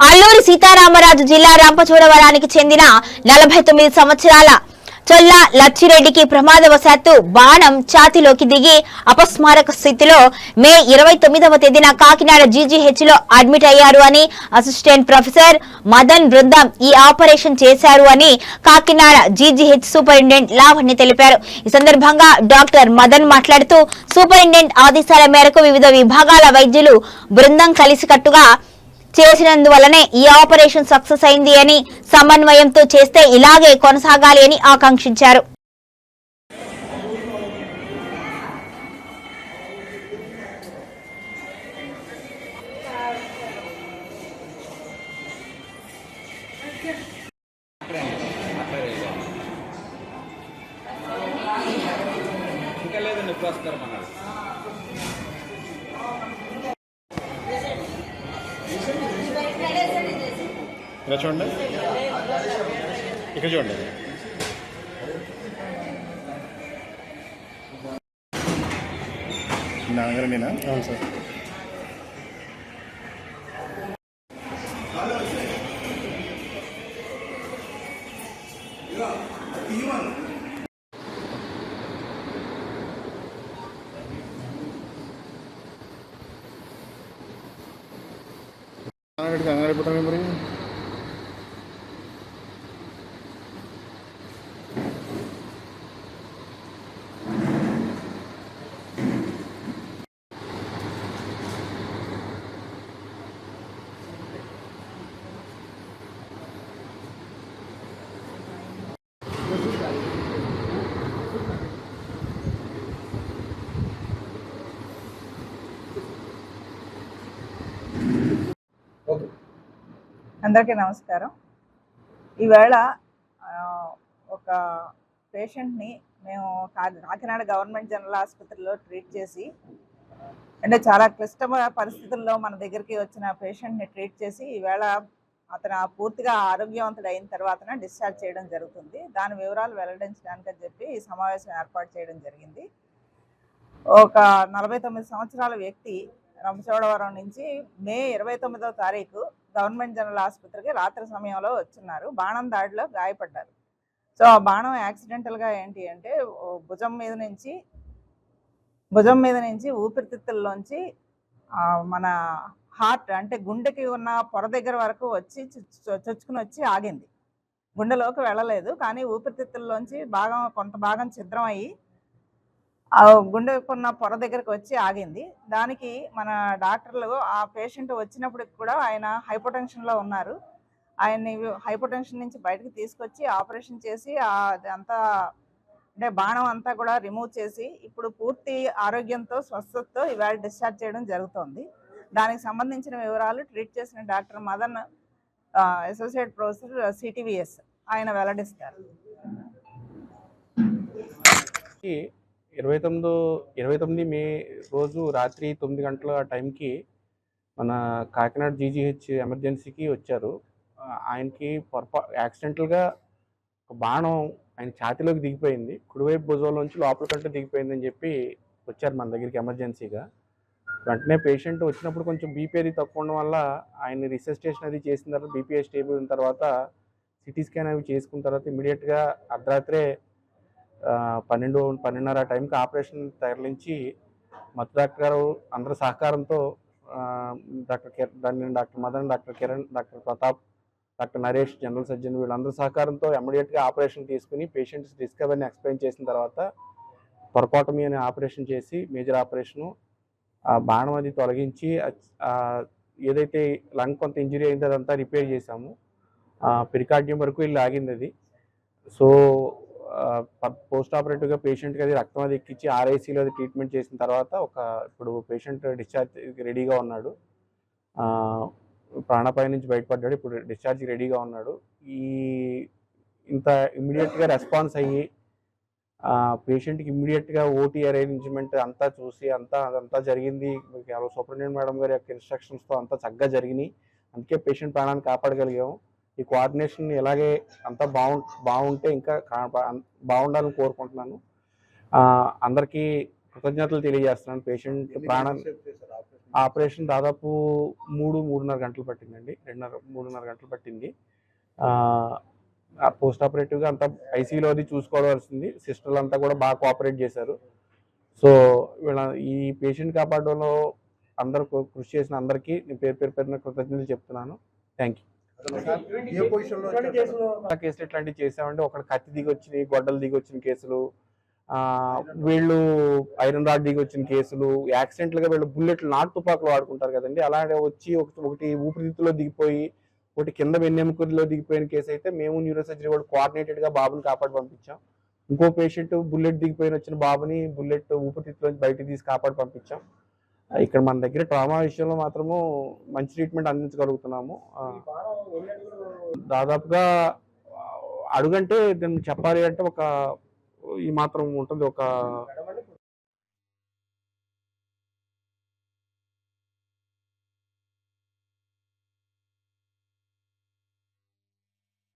అల్లూరి సీతారామరాజు జిల్లా రంపచోడవరానికి చెందిన 49 సంవత్సరాల చొల్ల లచ్చిరెడ్డికి ప్రమాదవశాత్తు బాణం ఛాతీలోకి దిగి అపస్మారక స్థితిలో మే 29వ తేదీన కాకినాడ జీజీహెచ్ లో అడ్మిట్ అయ్యారు అని అసిస్టెంట్ ప్రొఫెసర్ మదన్ బృందం ఈ ఆపరేషన్ చేశారు అని కాకినాడ జీజీహెచ్ సూపరింటెండెంట్ లావణ్య తెలిపారు. ఈ సందర్భంగా డాక్టర్ మదన్ మాట్లాడుతూ సూపరింటెండెంట్ ఆదేశాల మేరకు వివిధ విభాగాల వైద్యులు బృందం కలిసికట్టుగా చేసినందువల్లనే ఈ ఆపరేషన్ సక్సెస్ అయింది అని, సమన్వయంతో చేస్తే ఇలాగే కొనసాగాలి అని ఆకాంక్షించారు. ఇలా చూడండి, ఇక్కడ చూడండి. నాగరనేనా? అవును సార్. కంగారైపోతాను మరి. అందరికీ నమస్కారం. ఈవేళ ఒక పేషెంట్ని మేము కాకినాడ గవర్నమెంట్ జనరల్ ఆసుపత్రిలో ట్రీట్ చేసి, అంటే చాలా క్లిష్టమైన పరిస్థితుల్లో మన దగ్గరికి వచ్చిన పేషెంట్ని ట్రీట్ చేసి ఈవేళ అతను పూర్తిగా ఆరోగ్యవంతుడు అయిన తర్వాతనే డిశ్చార్జ్ చేయడం జరుగుతుంది. దాని వివరాలు వెల్లడించడానికని చెప్పి ఈ సమావేశం ఏర్పాటు చేయడం జరిగింది. ఒక 49 సంవత్సరాల వ్యక్తి రంపచోడవరం నుంచి మే 29వ తారీఖు గవర్నమెంట్ జనరల్ ఆసుపత్రికి రాత్రి సమయంలో వచ్చున్నారు. బాణం దాడిలో గాయపడ్డారు. సో ఆ బాణం యాక్సిడెంటల్గా ఏంటి అంటే భుజం మీద నుంచి ఊపిరితిత్తుల్లోంచి మన హార్ట్ అంటే గుండెకి ఉన్న పొర దగ్గర వరకు వచ్చి చొచ్చుకుని వచ్చి ఆగింది. గుండెలోకి వెళ్ళలేదు, కానీ ఊపిరితిత్తుల్లోంచి కొంత భాగం ఛిద్రం అయ్యి గుండెకున్న పొర దగ్గరకు వచ్చి ఆగింది. దానికి మన డాక్టర్లు ఆ పేషెంట్ వచ్చినప్పటికి కూడా ఆయన హైపోటెన్షన్లో ఉన్నారు. ఆయన్ని హైపోటెన్షన్ నుంచి బయటకు తీసుకొచ్చి ఆపరేషన్ చేసి అంతా అంటే బాణం అంతా కూడా రిమూవ్ చేసి ఇప్పుడు పూర్తి ఆరోగ్యంతో స్వస్థతతో ఇవాళ డిశ్చార్జ్ చేయడం జరుగుతోంది. దానికి సంబంధించిన వివరాలు ట్రీట్ చేసిన డాక్టర్ మదన్, అసోసియేట్ ప్రొఫెసర్ సిటివిఎస్, ఆయన వెల్లడిస్తారు. 29 మే రోజు రాత్రి 9 గంటల టైంకి మన కాకినాడ జీజీహెచ్ ఎమర్జెన్సీకి వచ్చారు. ఆయనకి యాక్సిడెంటల్గా ఒక బాణం ఆయన ఛాతీలోకి దిగిపోయింది, కుడివైపు భుజంలోంచి లోపల కంటే దిగిపోయిందని చెప్పి వచ్చారు మన దగ్గరికి ఎమర్జెన్సీగా. వెంటనే పేషెంట్ వచ్చినప్పుడు కొంచెం బీపీ అది తక్కువ ఉండడం వల్ల ఆయన్ని రిసెసిటేషన్ అది చేసిన తర్వాత బీపీ స్టేబుల్ అయిన తర్వాత సిటీ స్కాన్ అవి చేసుకున్న తర్వాత ఇమీడియట్గా అర్ధరాత్రే 12:30 టైంకి ఆపరేషన్ తరలించి మత్తు డాక్టర్ గారు అందరి సహకారంతో doctor Madan, doctor Kiran, doctor Pratap, doctor Naresh general surgeon వీళ్ళందరి సహకారంతో ఇమీడియట్గా ఆపరేషన్ తీసుకుని పేషెంట్స్ డిస్కవరీని ఎక్స్ప్లెయిన్ చేసిన తర్వాత థొరకోటమీ అనే ఆపరేషన్ చేసి మేజర్ ఆపరేషను ఆ బాణం అది తొలగించి ఏదైతే లంగ్ కొంత ఇంజరీ అయిందో అదంతా రిపేర్ చేశాము. పెరికార్డియం వరకు వెళ్ళి ఆగింది అది. సో పోస్ట్ ఆపరేటివ్గా పేషెంట్కి అది రక్తం అది ఎక్కించి ఆర్ఐసీలో అది ట్రీట్మెంట్ చేసిన తర్వాత ఇప్పుడు పేషెంట్ డిశ్చార్జ్ రెడీగా ఉన్నాడు. ప్రాణాపాయ నుంచి బయటపడ్డాడు, ఇప్పుడు డిశ్చార్జ్ రెడీగా ఉన్నాడు. ఇంత ఇమ్మీడియట్గా రెస్పాన్స్ అయ్యి పేషెంట్కి ఇమ్మీడియట్గా ఓటీ అరేంజ్మెంట్ అంతా చూసి అదంతా జరిగింది. సూపరింటెండెంట్ మేడం గారి యొక్క ఇన్స్ట్రక్షన్స్తో అంతా చక్కగా జరిగినాయి. అందుకే పేషెంట్ ప్రాణాన్ని కాపాడగలిగాము. ఈ కోఆర్డినేషన్ ఇలాగే అంతా బాగుంటే ఇంకా బాగుండాలని కోరుకుంటున్నాను. అందరికీ కృతజ్ఞతలు తెలియజేస్తున్నాను. పేషెంట్ ప్రాణం ఆపరేషన్ దాదాపు 3-3.5 గంటలు పట్టిందండి. 2.5-3.5 గంటలు పట్టింది. పోస్ట్ ఆపరేటివ్గా అంతా ఐసీయూలో అది చూసుకోవాల్సింది. సిస్టర్లు అంతా కూడా బాగా కోఆపరేట్ చేశారు. సో ఈ పేషెంట్ కాపాడడంలో అందరూ కృషి చేసిన అందరికీ నేను పేరున కృతజ్ఞతలు చెప్తున్నాను. Thank you. కేసులు ఇట్లాంటివి చేసామంటే ఒకటి కత్తి దిగి వచ్చినాయి, గొడ్డలు దిగి వచ్చిన కేసులు, వీళ్ళు ఐరన్ రాడ్ దిగి వచ్చిన కేసులు, యాక్సిడెంట్లుగా వీళ్ళు బుల్లెట్లు నాటు తుపాకులు వాడుకుంటారు కదండి, అలాగే వచ్చి ఒకటి ఊపిరితిత్తులో దిగిపోయి ఒకటి కింద వెన్నెముకలో దిగిపోయిన కేసు అయితే మేము న్యూరో సర్జరీ వాడు కోఆర్డినేటెడ్గా బాబుని కాపాడి పంపించాం. ఇంకో పేషెంట్ బుల్లెట్ దిగిపోయిన వచ్చిన బాబుని బుల్లెట్ ఊపిరితిత్తులోంచి బయటికి తీసి కాపాడి పంపించాం. ఇక్కడ మన దగ్గర ట్రామా విషయంలో మాత్రము మంచి ట్రీట్మెంట్ అందించగలుగుతున్నాము. దాదాపుగా అడుగంటే దీన్ని చెప్పాలి అంటే ఈ మాత్రం ఉంటుంది, ఒక